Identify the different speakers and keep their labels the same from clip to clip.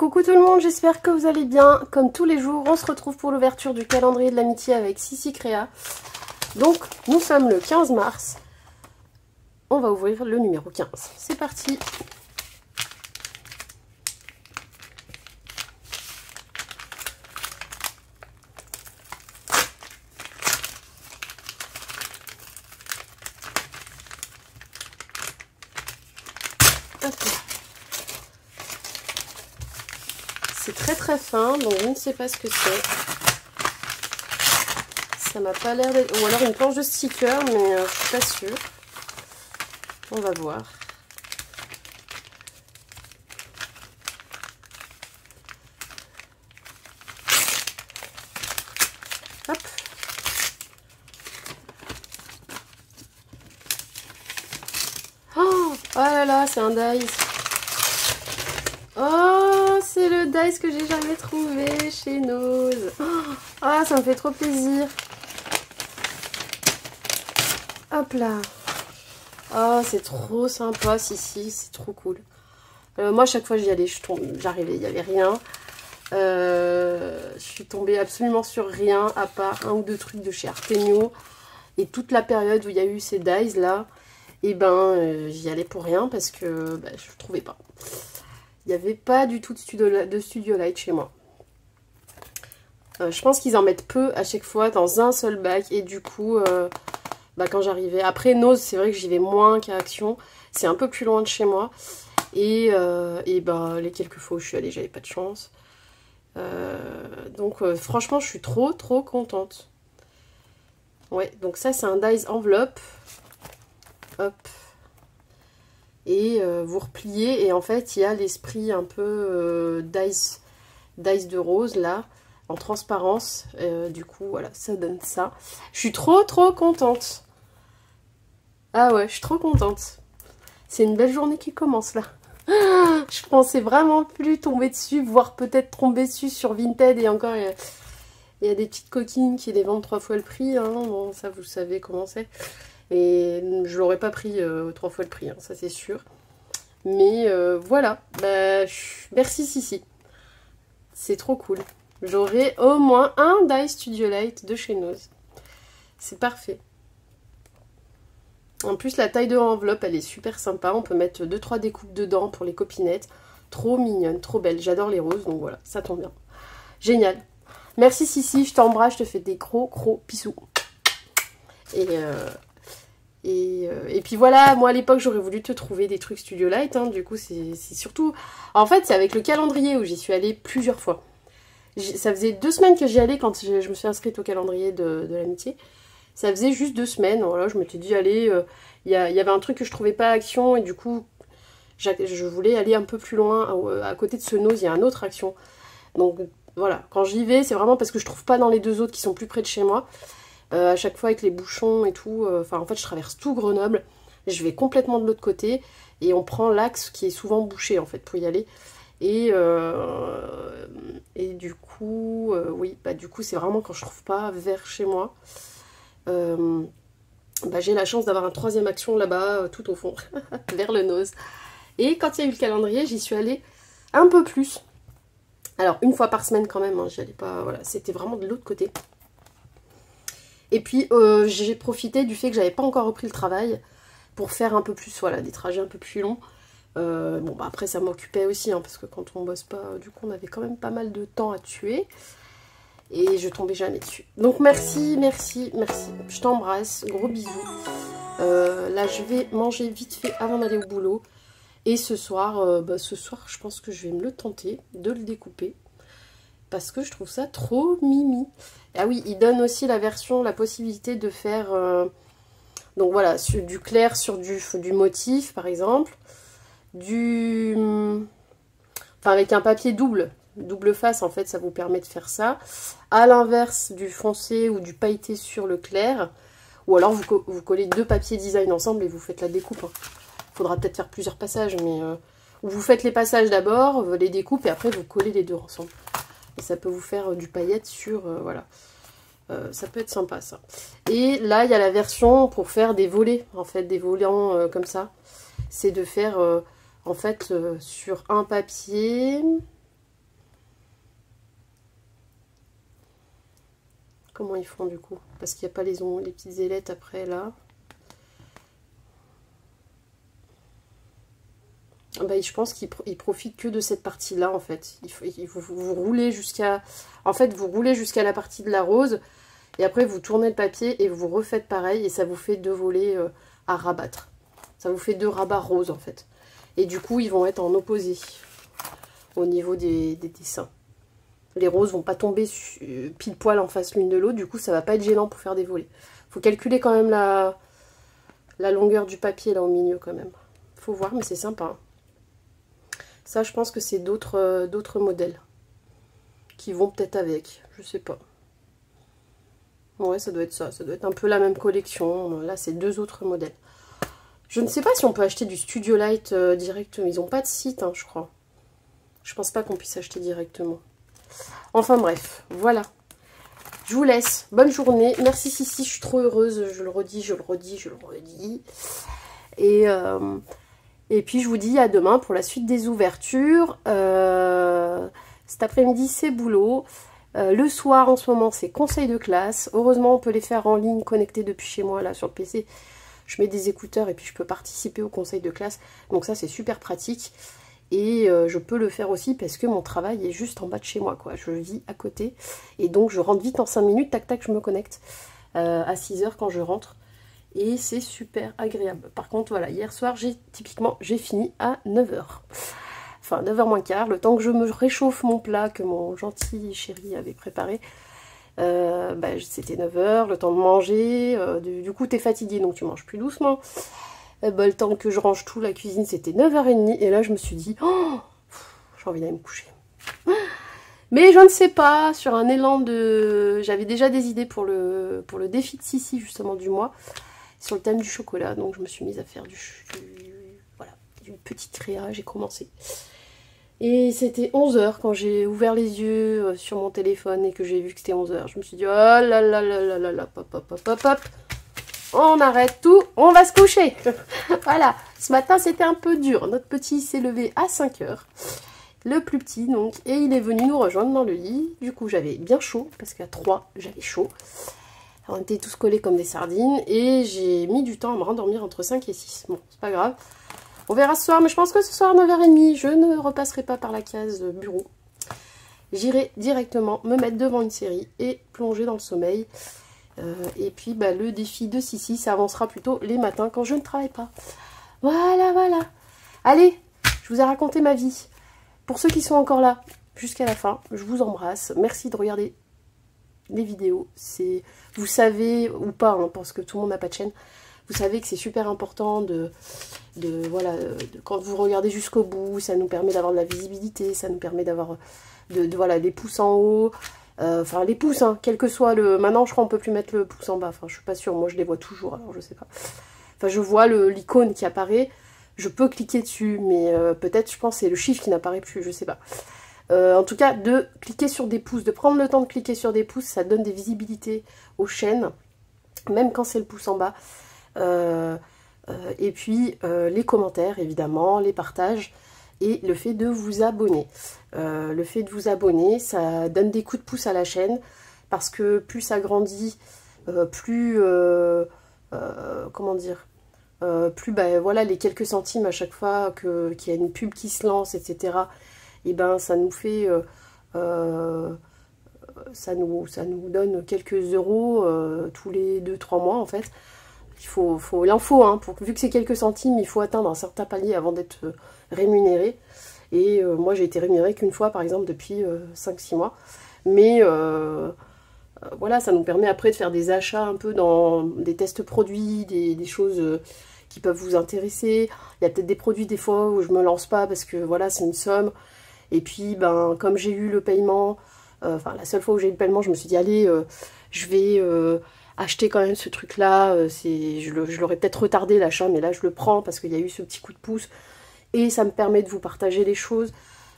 Speaker 1: Coucou tout le monde, j'espère que vous allez bien. Comme tous les jours, on se retrouve pour l'ouverture du calendrier de l'amitié avec Sissi Créa. Donc, nous sommes le 15 mars. On va ouvrir le numéro 15. C'est parti. C'est très fin, donc je ne sais pas ce que c'est. Ça m'a pas l'air d'être... Ou alors une planche de sticker, mais je suis pas sûre. On va voir. Hop. Oh là là, c'est un dice. Oh, c'est le dice que j'ai jamais trouvé chez Nose. Ah, ça me fait trop plaisir. Hop là. Oh, c'est trop sympa, si, c'est trop cool. Moi, à chaque fois j'y allais, j'arrivais, il n'y avait rien. Je suis tombée absolument sur rien, à part un ou deux trucs de chez Artemio. Et toute la période où il y a eu ces dice là, et ben, j'y allais pour rien parce que je ne trouvais pas. Il n'y avait pas du tout de Studio Light chez moi. Je pense qu'ils en mettent peu à chaque fois dans un seul bac. Et du coup, quand j'arrivais... Après, Nose, c'est vrai que j'y vais moins qu'à Action. C'est un peu plus loin de chez moi. Et les quelques fois où je suis allée, j'avais pas de chance. Donc, franchement, je suis trop contente. Ouais, donc ça, c'est un dice enveloppe. Hop. Et vous repliez et en fait il y a l'esprit un peu dice de rose là en transparence, du coup voilà, ça donne ça. Je suis trop contente. Ah ouais, je suis trop contente. C'est une belle journée qui commence là. Je pensais vraiment plus tomber dessus, voire peut-être tomber dessus sur Vinted, et encore il y a des petites coquines qui les vendent 3 fois le prix, hein. Bon, ça vous savez comment c'est. Et je l'aurais pas pris 3 fois le prix, hein, ça c'est sûr. Mais voilà, merci Sissi. C'est trop cool. J'aurai au moins un dice Studio Light de chez Nose. C'est parfait. En plus, la taille de l'enveloppe, elle est super sympa. On peut mettre 2-3 découpes dedans pour les copinettes. Trop mignonne, trop belle. J'adore les roses, donc voilà, ça tombe bien. Génial. Merci Sissi, je t'embrasse, je te fais des gros bisous. Et puis voilà, moi à l'époque j'aurais voulu te trouver des trucs Studio Light, hein. Du coup c'est surtout... En fait c'est avec le calendrier où j'y suis allée plusieurs fois. Ça faisait 2 semaines que j'y allais quand je me suis inscrite au calendrier de l'amitié. Ça faisait juste 2 semaines, voilà, je m'étais dit allez, y avait un truc que je trouvais pas à Action et du coup je voulais aller un peu plus loin. À côté de ce Nose, il y a un autre Action. Donc voilà, quand j'y vais c'est vraiment parce que je trouve pas dans les 2 autres qui sont plus près de chez moi. À chaque fois avec les bouchons et tout, en fait je traverse tout Grenoble, je vais complètement de l'autre côté et on prend l'axe qui est souvent bouché en fait pour y aller. Et du coup, oui, du coup c'est vraiment quand je trouve pas vers chez moi. J'ai la chance d'avoir un 3e Action là-bas, tout au fond, vers le Nose. Et quand il y a eu le calendrier, j'y suis allée un peu plus. Alors une fois par semaine quand même, hein, j'y allais pas, voilà, c'était vraiment de l'autre côté. Et puis j'ai profité du fait que j'avais pas encore repris le travail pour faire un peu plus, voilà, des trajets un peu plus longs. Après ça m'occupait aussi, hein, parce que quand on bosse pas, du coup on avait quand même pas mal de temps à tuer. Et je tombais jamais dessus. Donc merci. Je t'embrasse, gros bisous. Là je vais manger vite fait avant d'aller au boulot. Et ce soir, je pense que je vais me le tenter de le découper. Parce que je trouve ça trop mimi. Ah oui, il donne aussi la possibilité de faire... donc voilà, du clair sur du motif, par exemple. Enfin, avec un papier double face, en fait, ça vous permet de faire ça. À l'inverse, du foncé ou du pailleté sur le clair. Ou alors, vous collez 2 papiers design ensemble et vous faites la découpe. Il faudra peut-être faire plusieurs passages, mais... vous faites les passages d'abord, les découpes, et après, vous collez les 2 ensemble. Et ça peut vous faire du paillette sur... voilà. Ça peut être sympa, ça. Et là, il y a la version pour faire des volets, en fait, des volants comme ça. C'est de faire, en fait, sur un papier... comment ils font du coup. Parce qu'il n'y a pas les petites ailettes après là. Bah, je pense qu'ils profitent que de cette partie-là en fait. Vous roulez jusqu'à... En fait, vous roulez jusqu'à la partie de la rose. Et après, vous tournez le papier et vous refaites pareil. Et ça vous fait 2 volets à rabattre. Ça vous fait 2 rabats roses en fait. Et du coup, ils vont être en opposé au niveau des dessins. Les roses vont pas tomber pile poil en face l'une de l'autre. Du coup, ça va pas être gênant pour faire des volets. Faut calculer quand même la longueur du papier là au milieu quand même. Faut voir, mais c'est sympa. Hein. Ça, je pense que c'est d'autres modèles qui vont peut-être avec. Je sais pas. Ouais, ça doit être ça. Ça doit être un peu la même collection. Là, c'est 2 autres modèles. Je ne sais pas si on peut acheter du Studio Light directement. Ils n'ont pas de site, hein, je crois. Je pense pas qu'on puisse acheter directement. Enfin bref, voilà. Je vous laisse. Bonne journée. Merci Sissi, je suis trop heureuse. Je le redis, je le redis, je le redis. Et puis je vous dis à demain pour la suite des ouvertures. Cet après-midi, c'est boulot. Le soir, en ce moment, c'est conseil de classe. Heureusement, on peut les faire en ligne, connectés depuis chez moi, là, sur le PC. Je mets des écouteurs et puis je peux participer au conseil de classe. Donc ça, c'est super pratique. Et je peux le faire aussi parce que mon travail est juste en bas de chez moi, quoi. Je vis à côté. Et donc, je rentre vite en 5 minutes. Tac, tac, je me connecte à 6 h quand je rentre. Et c'est super agréable. Par contre, voilà, hier soir, j'ai fini à 9 h. Enfin, 9 h moins quart. Le temps que je me réchauffe mon plat que mon gentil chéri avait préparé. C'était 9 h, le temps de manger. Du coup, t'es fatigué, donc tu manges plus doucement. Le temps que je range tout, la cuisine, c'était 9 h 30. Et là, je me suis dit, oh, j'ai envie d'aller me coucher. Mais je ne sais pas, sur un élan de... J'avais déjà des idées pour le défi de Sissi, justement, du mois, sur le thème du chocolat. Donc, je me suis mise à faire du petit créa, j'ai commencé. Et c'était 11 h quand j'ai ouvert les yeux sur mon téléphone et que j'ai vu que c'était 11 h. Je me suis dit, oh là là là là là là, pop, pop, pop, pop, pop. On arrête tout, on va se coucher. Voilà, ce matin c'était un peu dur. Notre petit s'est levé à 5 h. Le plus petit donc. Et il est venu nous rejoindre dans le lit. Du coup j'avais bien chaud, parce qu'à 3 j'avais chaud. Alors, on était tous collés comme des sardines. Et j'ai mis du temps à me rendormir entre 5 et 6. Bon, c'est pas grave. On verra ce soir, mais je pense que ce soir à 9 h 30, je ne repasserai pas par la case bureau. J'irai directement me mettre devant une série et plonger dans le sommeil. Et puis le défi de Sissi, ça avancera plutôt les matins quand je ne travaille pas. Voilà, voilà. Allez, je vous ai raconté ma vie. Pour ceux qui sont encore là jusqu'à la fin, je vous embrasse. Merci de regarder les vidéos. Vous savez, ou pas, hein, parce que tout le monde n'a pas de chaîne, vous savez que c'est super important quand vous regardez jusqu'au bout, ça nous permet d'avoir de la visibilité, ça nous permet d'avoir des pouces en haut. Enfin, les pouces, hein, quel que soit le... Maintenant, je crois qu'on peut plus mettre le pouce en bas. Enfin, je suis pas sûre. Moi, je les vois toujours, alors je sais pas. Enfin, je vois l'icône qui apparaît. Je peux cliquer dessus, mais peut-être, je pense, c'est le chiffre qui n'apparaît plus. Je sais pas. En tout cas, de cliquer sur des pouces, de prendre le temps de cliquer sur des pouces, ça donne des visibilités aux chaînes, même quand c'est le pouce en bas. Et puis, les commentaires, évidemment, les partages. Et le fait de vous abonner. Le fait de vous abonner, ça donne des coups de pouce à la chaîne. Parce que plus ça grandit, plus... comment dire, plus les quelques centimes à chaque fois qu'il y a une pub qui se lance, etc. Et ça nous fait... ça nous donne quelques euros tous les 2-3 mois, en fait. L'info, hein, vu que c'est quelques centimes, il faut atteindre un certain palier avant d'être rémunéré. Et moi, j'ai été rémunérée qu'une fois, par exemple, depuis 5-6 mois. Mais voilà, ça nous permet après de faire des achats un peu dans des tests produits, des choses qui peuvent vous intéresser. Il y a peut-être des produits, des fois, où je me lance pas parce que, voilà, c'est une somme. Et puis, comme j'ai eu le paiement, la seule fois où j'ai eu le paiement, je me suis dit, allez, je vais... acheter quand même ce truc là, je l'aurais peut-être retardé l'achat, mais là je le prends parce qu'il y a eu ce petit coup de pouce et ça me permet de vous partager les choses.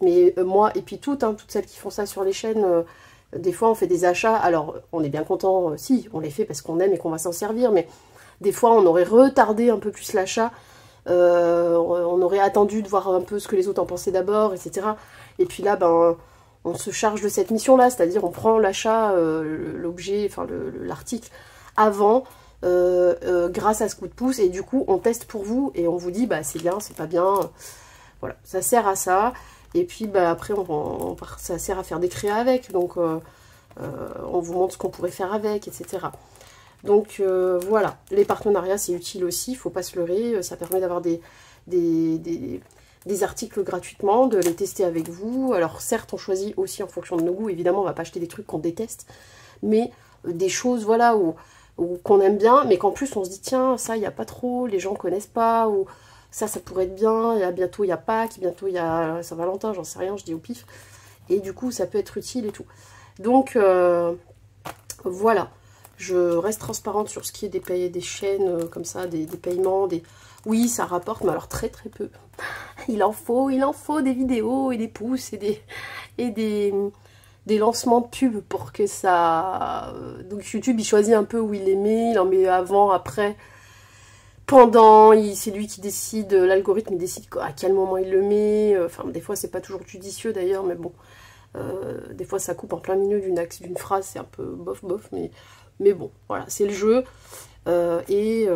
Speaker 1: Mais moi et puis toutes celles qui font ça sur les chaînes, des fois on fait des achats, alors on est bien content, si on les fait parce qu'on aime et qu'on va s'en servir, mais des fois on aurait retardé un peu plus l'achat, on aurait attendu de voir un peu ce que les autres en pensaient d'abord, etc. Et puis là on se charge de cette mission-là, c'est-à-dire on prend l'achat, l'objet, enfin l'article avant, grâce à ce coup de pouce, et du coup on teste pour vous, et on vous dit bah c'est bien, c'est pas bien, voilà, ça sert à ça, et puis bah après ça sert à faire des créas avec, donc on vous montre ce qu'on pourrait faire avec, etc. Donc voilà, les partenariats c'est utile aussi, il ne faut pas se leurrer, ça permet d'avoir des articles gratuitement, de les tester avec vous. Alors certes, on choisit aussi en fonction de nos goûts, évidemment, on ne va pas acheter des trucs qu'on déteste, mais des choses, voilà, qu'on aime bien, mais qu'en plus on se dit, tiens, ça, il n'y a pas trop, les gens ne connaissent pas, ou ça pourrait être bien, et bientôt il y a Pâques, bientôt il y a Saint-Valentin, j'en sais rien, je dis au pif, et du coup, ça peut être utile et tout. Donc, voilà, je reste transparente sur ce qui est des chaînes comme ça, des paiements, oui, ça rapporte, mais alors très très peu. Il en faut des vidéos et des pouces et des lancements de pubs pour que ça... Donc YouTube, il choisit un peu où il les met, il en met avant, après, pendant, c'est lui qui décide, l'algorithme il décide à quel moment il le met. Enfin, des fois, c'est pas toujours judicieux d'ailleurs, mais bon. Des fois, ça coupe en plein milieu d'une phrase, c'est un peu bof, mais bon, voilà, c'est le jeu. Et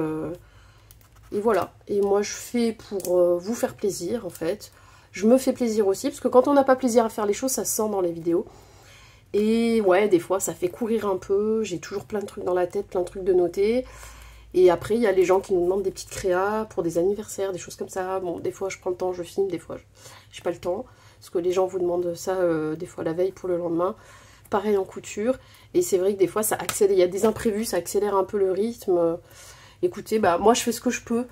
Speaker 1: voilà, et moi je fais pour vous faire plaisir en fait. Je me fais plaisir aussi, parce que quand on n'a pas plaisir à faire les choses, ça se sent dans les vidéos. Et ouais, des fois ça fait courir un peu, j'ai toujours plein de trucs dans la tête, plein de trucs de noter. Et après il y a les gens qui nous demandent des petites créas pour des anniversaires, des choses comme ça. Bon, des fois je prends le temps, je filme, des fois j'ai pas le temps. Parce que les gens vous demandent ça des fois la veille pour le lendemain. Pareil en couture. Et c'est vrai que des fois ça accélère, il y a des imprévus, ça accélère un peu le rythme. Écoutez, bah moi je fais ce que je peux,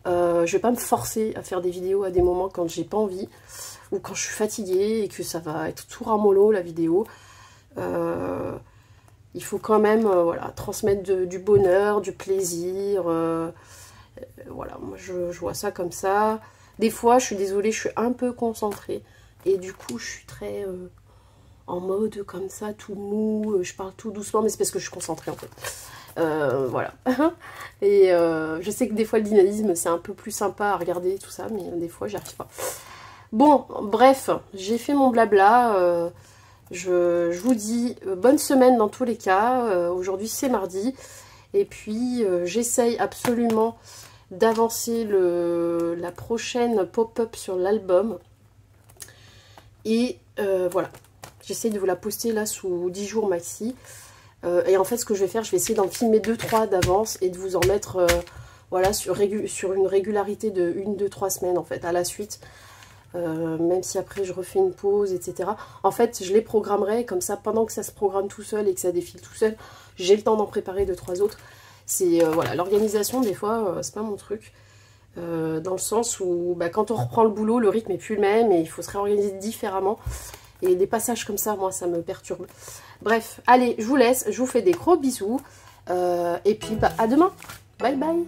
Speaker 1: je vais pas me forcer à faire des vidéos à des moments quand j'ai pas envie, ou quand je suis fatiguée et que ça va être tout ramollo la vidéo. Il faut quand même voilà, transmettre du bonheur, du plaisir, voilà, moi je vois ça comme ça. Des fois, je suis désolée, je suis un peu concentrée, et du coup je suis très en mode comme ça, tout mou, je parle tout doucement, mais c'est parce que je suis concentrée en fait. Voilà. Et je sais que des fois le dynamisme c'est un peu plus sympa à regarder tout ça, mais des fois j'y arrive pas. Bon, bref, j'ai fait mon blabla. Je vous dis bonne semaine dans tous les cas. Aujourd'hui c'est mardi. Et puis j'essaye absolument d'avancer la prochaine pop-up sur l'album. Et voilà. J'essaye de vous la poster là sous 10 jours maxi. Et en fait, ce que je vais faire, je vais essayer d'en filmer 2-3 d'avance et de vous en mettre voilà, sur une régularité de 1-2-3 semaines en fait, à la suite. Même si après je refais une pause, etc. En fait, je les programmerai comme ça, pendant que ça se programme tout seul et que ça défile tout seul, j'ai le temps d'en préparer 2-3 autres. C'est voilà, l'organisation, des fois, c'est pas mon truc. Dans le sens où bah, quand on reprend le boulot, le rythme est plus le même et il faut se réorganiser différemment. Et des passages comme ça, moi, ça me perturbe. Bref, allez, je vous laisse. Je vous fais des gros bisous. Et puis, bah, à demain. Bye bye.